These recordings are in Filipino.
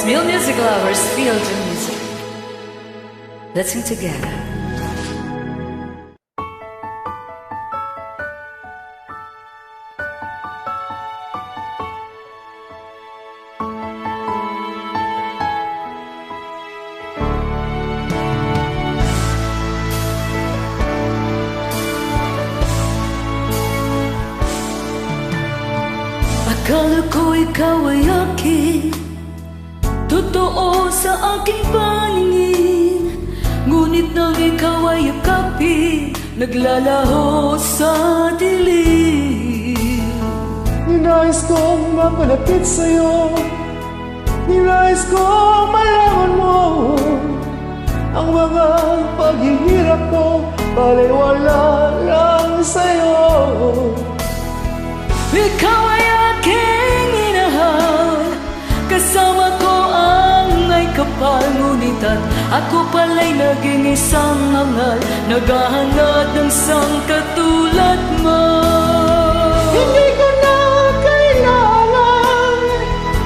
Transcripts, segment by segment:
Let's meet music lovers, feel the music. Let's sing together. Akala ko ikaw ay akin, totoo sa aking paningin. Ngunit nang ikaw ay yakapin, naglalaho sa dilim. Ninais kong mapalapit sa'yo, ninais kong malaman mo ang mga paghihirap ko, baliwala lang sa'yo. Ikaw ay aking minahal, kasama ko ang ay kapal. Ngunit at ako pala'y naging isang hangal, naghahanap ng isang katulad mo. Hindi ko na kailangan,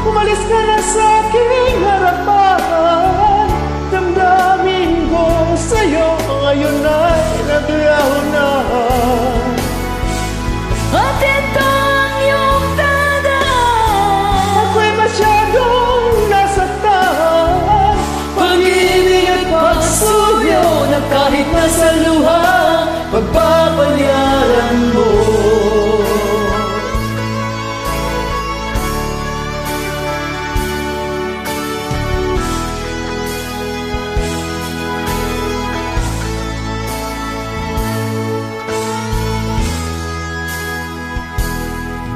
umalis ka na sa aking harapan. Damdamin ko sa'yo, ngayon ay naglaho na. At ito ang iyong tandaan, Ako'y masyadong nasaktan, pag-ibig at pagsuyo na kahit nasa luha, pagpapalyaran mo.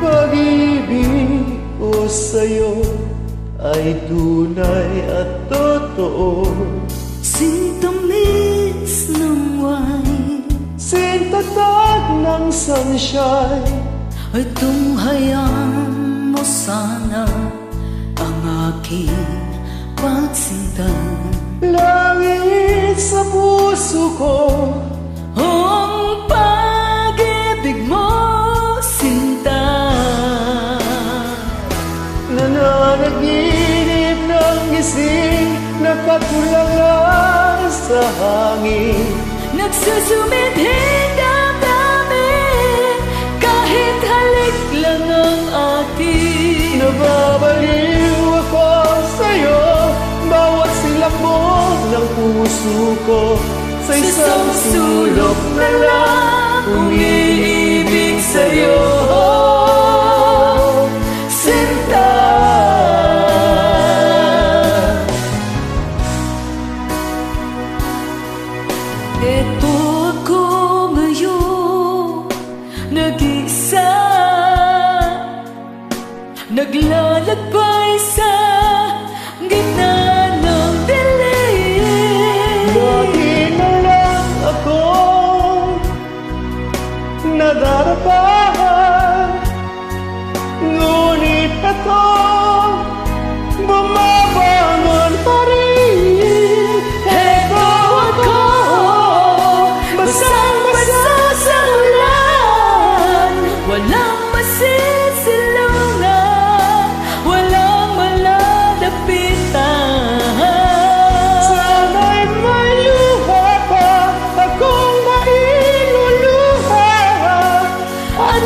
pag-ibig ko sa'yo ay tunay at totoo. Sintamis ng wine Sintatag ng sunshine, ay tunghayan mo sana ang aking pagsinta. langit sa puso ko. Ang pag-ibig mo, sinta. Nananaginip ng gising, nakatulala sa hangin. Nagsusumidhing damdamin, kahit halik lang ang atin. Nababaliw ako sa'yo, bawat silap mo ng puso ko. Sa isang sulok na lang umiibig sa'yo, sinta. Ito ako ngayon, nag-iisa, naglalakbay sa gitna ng dilim. Dati na lang ako nadarapahan, ngunit ako bumabangon pa rin. Ito ako, basang-basa sa ulan, walang masisilungan, walang malalapitan. Sana'y may luha pa akong mailuluha, At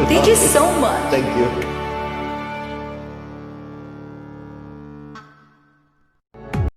Thank you so much. Thank you.